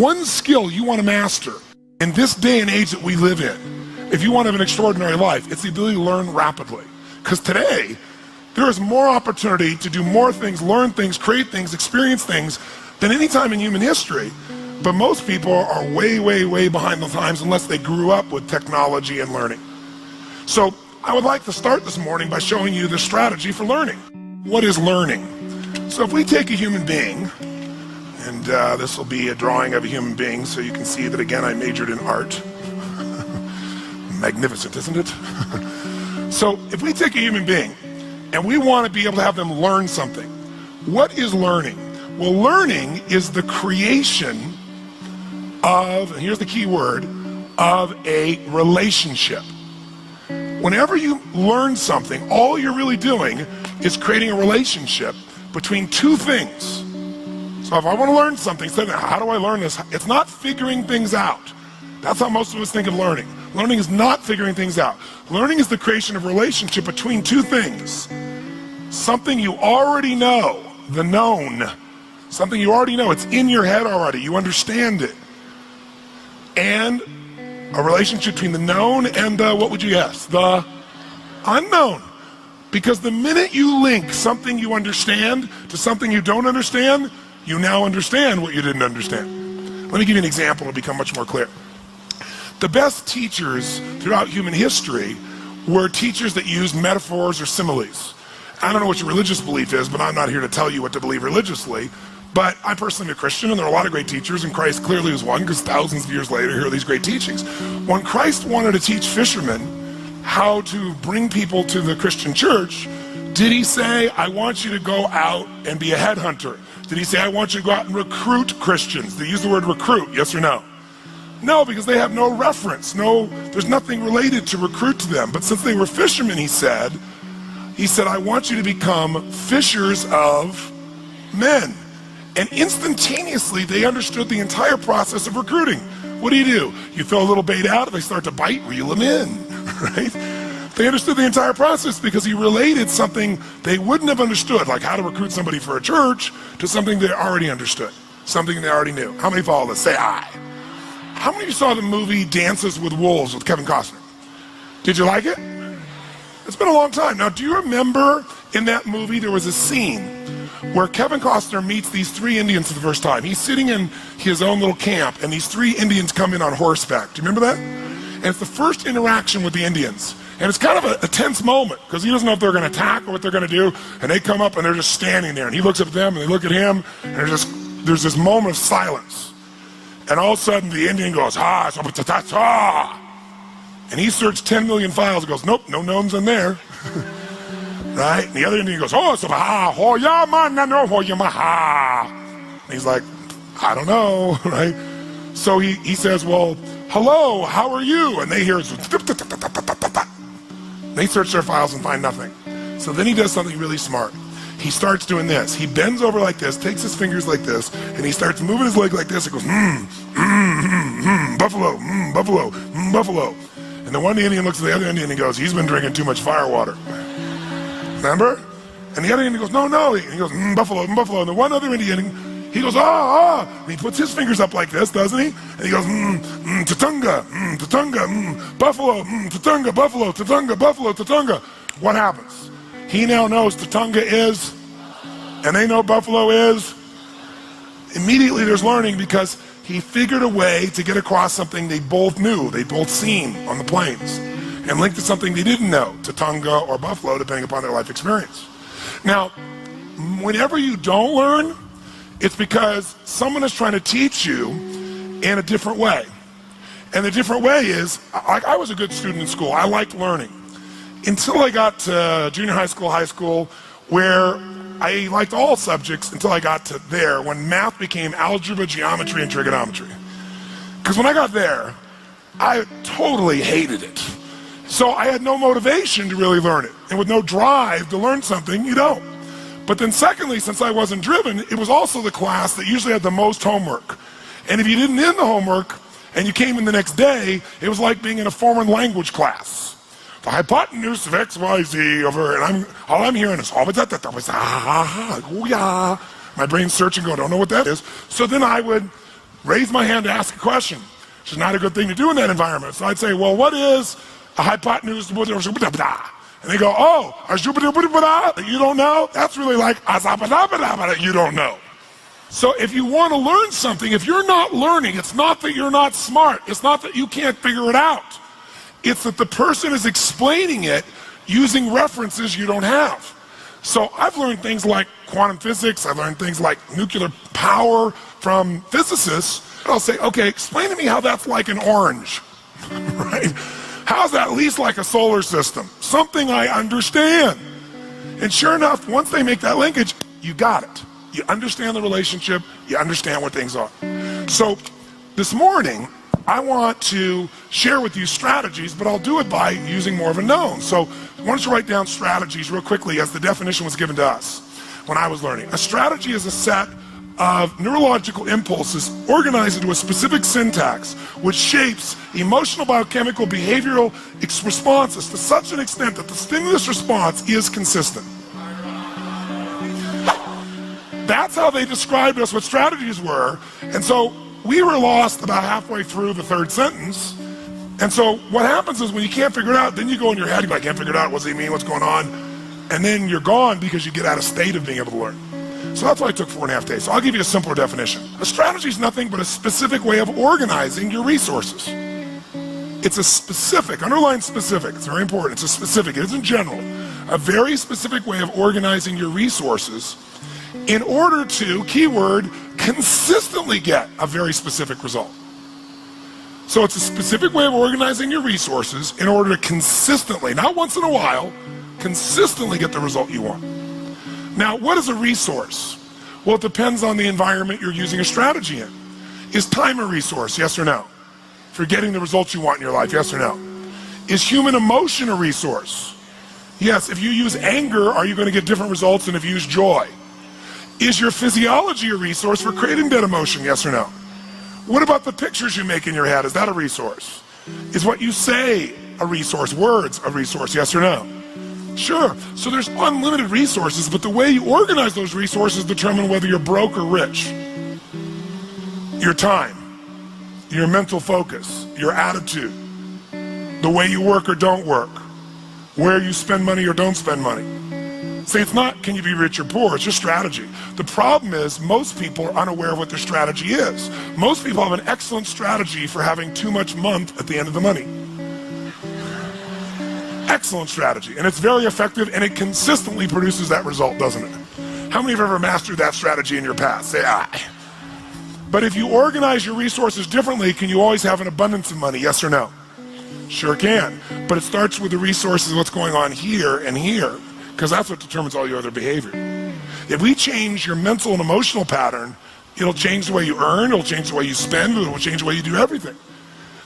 one skill you want to master in this day and age that we live in, if you want to have an extraordinary life, it's the ability to learn rapidly. Because today, there is more opportunity to do more things, learn things, create things, experience things than any time in human history. But most people are way, way, way behind the times unless they grew up with technology and learning. So I would like to start this morning by showing you the strategy for learning. What is learning? So if we take a human being, and this will be a drawing of a human being so you can see that again I majored in art. Magnificent, isn't it? So if we take a human being and we want to be able to have them learn something, what is learning? Well, learning is the creation of, and here's the key word, of a relationship. Whenever you learn something, all you're really doing is creating a relationship between two things. So if I want to learn something, say, how do I learn this? It's not figuring things out. That's how most of us think of learning. Learning is not figuring things out. Learning is the creation of a relationship between two things. Something you already know, the known. Something you already know, it's in your head already, you understand it. And a relationship between the known and the, what would you guess? The unknown. Because the minute you link something you understand to something you don't understand, you now understand what you didn't understand. Let me give you an example to become much more clear. The best teachers throughout human history were teachers that used metaphors or similes. I don't know what your religious belief is, but I'm not here to tell you what to believe religiously. But I personally am a Christian, and there are a lot of great teachers, and Christ clearly was one, because thousands of years later, here are these great teachings. When Christ wanted to teach fishermen how to bring people to the Christian church, did he say, I want you to go out and be a headhunter? Did he say, I want you to go out and recruit Christians? Did he use the word recruit, yes or no? No, because they have no reference. There's nothing related to recruit to them. But since they were fishermen, he said, I want you to become fishers of men. And instantaneously, they understood the entire process of recruiting. What do? You throw a little bait out, if they start to bite, reel them in, right? They understood the entire process because he related something they wouldn't have understood, like how to recruit somebody for a church, to something they already understood, something they already knew. How many follow this? Say aye. How many of you saw the movie Dances with Wolves with Kevin Costner? Did you like it? It's been a long time. Now, do you remember in that movie there was a scene where Kevin Costner meets these three Indians for the first time? He's sitting in his own little camp, and these three Indians come in on horseback. Do you remember that? And it's the first interaction with the Indians. And it's kind of a tense moment, because he doesn't know if they're going to attack or what they're going to do. And they come up, and they're just standing there. And he looks at them, and they look at him, and there's this moment of silence. And all of a sudden, the Indian goes, ha, and he searched 10 million files and goes, nope, no gnomes in there. Right? And the other Indian goes, oh, and he's like, I don't know, right? So he says, well, hello, how are you? And they hear, they search their files and find nothing. So then he does something really smart. He starts doing this. He bends over like this, takes his fingers like this, and he starts moving his leg like this. It goes, buffalo, buffalo, buffalo. And the one Indian looks at the other Indian and he goes, he's been drinking too much firewater. Remember? And the other Indian goes, no. And he goes, buffalo, buffalo. And the one other Indian, he goes, And he puts his fingers up like this, doesn't he? And he goes, tatunga, tatunga, buffalo, tatunga, buffalo, tatunga, buffalo, tatunga. What happens? He now knows tatunga is, and they know buffalo is. Immediately there's learning, because he figured a way to get across something they both knew, they both seen on the plains, and linked to something they didn't know, tatunga or buffalo, depending upon their life experience. Now, whenever you don't learn, it's because someone is trying to teach you in a different way. And the different way is, I was a good student in school. I liked learning. Until I got to junior high school, where I liked all subjects until I got to there, when math became algebra, geometry, and trigonometry. Because when I got there, I totally hated it. So I had no motivation to really learn it. And with no drive to learn something, you don't. But then secondly, since I wasn't driven, it was also the class that usually had the most homework. And if you didn't end the homework, and you came in the next day, it was like being in a foreign language class. The hypotenuse of XYZ over, and all I'm hearing is, my brain's searching, going, don't know what that is. So then I would raise my hand to ask a question, which is not a good thing to do in that environment. So I'd say, well, what is a hypotenuse? And they go, oh, you don't know? That's really like, you don't know. So if you want to learn something, if you're not learning, it's not that you're not smart. It's not that you can't figure it out. It's that the person is explaining it using references you don't have. So I've learned things like quantum physics. I've learned things like nuclear power from physicists. And I'll say, okay, explain to me how that's like an orange, right? How's that at least like a solar system? Something I understand. And sure enough, once they make that linkage, you got it. You understand the relationship. You understand what things are. So this morning, I want to share with you strategies, but I'll do it by using more of a known. So why don't you write down strategies real quickly as the definition was given to us when I was learning. A strategy is a set of neurological impulses organized into a specific syntax which shapes emotional, biochemical, behavioral responses to such an extent that the stimulus response is consistent. That's how they described us what strategies were. And so we were lost about halfway through the third sentence. And so what happens is when you can't figure it out, then you go in your head, I can't figure it out, what does he mean, what's going on? And then you're gone because you get out of state of being able to learn. So that's why I took 4.5 days. So I'll give you a simpler definition. A strategy is nothing but a specific way of organizing your resources. It's a specific, underline specific, it's very important, it's a specific, it isn't general. A very specific way of organizing your resources in order to, keyword, consistently get a very specific result. So it's a specific way of organizing your resources in order to consistently, not once in a while, consistently get the result you want. Now, what is a resource? Well, it depends on the environment you're using a strategy in. Is time a resource, yes or no? For getting the results you want in your life, yes or no? Is human emotion a resource? Yes, if you use anger, are you going to get different results than if you use joy? Is your physiology a resource for creating that emotion, yes or no? What about the pictures you make in your head? Is that a resource? Is what you say a resource? Words a resource, yes or no? Sure. So there's unlimited resources, but the way you organize those resources determine whether you're broke or rich. Your time, your mental focus, your attitude, the way you work or don't work, where you spend money or don't spend money. See, it's not can you be rich or poor, it's your strategy. The problem is most people are unaware of what their strategy is. Most people have an excellent strategy for having too much month at the end of the money. Excellent strategy, and it's very effective, and it consistently produces that result, doesn't it? How many have ever mastered that strategy in your past? Say aye. But if you organize your resources differently, can you always have an abundance of money, yes or no? Sure can, but it starts with the resources, what's going on here and here, because that's what determines all your other behavior. If we change your mental and emotional pattern, it'll change the way you earn, it'll change the way you spend, it'll change the way you do everything.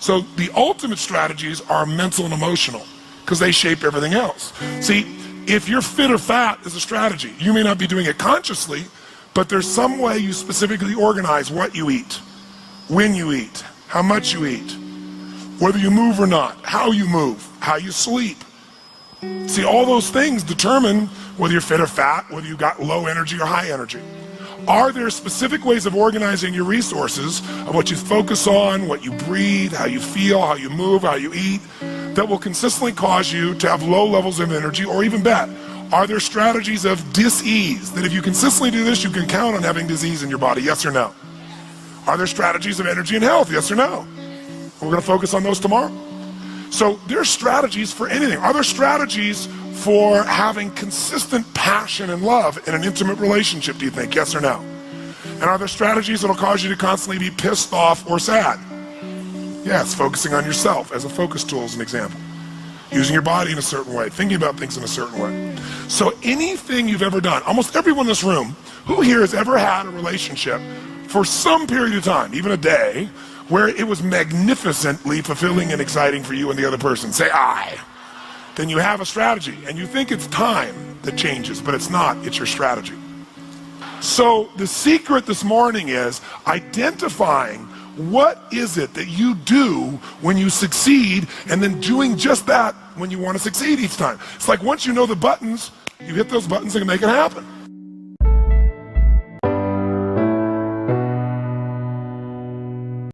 So the ultimate strategies are mental and emotional, because they shape everything else. See, if you're fit or fat is a strategy. You may not be doing it consciously, but there's some way you specifically organize what you eat, when you eat, how much you eat, whether you move or not, how you move, how you sleep. See, all those things determine whether you're fit or fat, whether you've got low energy or high energy. Are there specific ways of organizing your resources, of what you focus on, what you breathe, how you feel, how you move, how you eat, that will consistently cause you to have low levels of energy, or even better, are there strategies of dis-ease, that if you consistently do this, you can count on having disease in your body, yes or no? Are there strategies of energy and health, yes or no? We're going to focus on those tomorrow. So there's strategies for anything. Are there strategies for having consistent passion and love in an intimate relationship, do you think, yes or no? And are there strategies that'll cause you to constantly be pissed off or sad? Yes, focusing on yourself as a focus tool as an example. Using your body in a certain way, thinking about things in a certain way. So anything you've ever done, almost everyone in this room, who here has ever had a relationship for some period of time, even a day, where it was magnificently fulfilling and exciting for you and the other person? Say aye. Then you have a strategy, and you think it's time that changes, but it's not, it's your strategy. So the secret this morning is identifying what is it that you do when you succeed, and then doing just that when you want to succeed each time. It's like once you know the buttons, you hit those buttons and make it happen.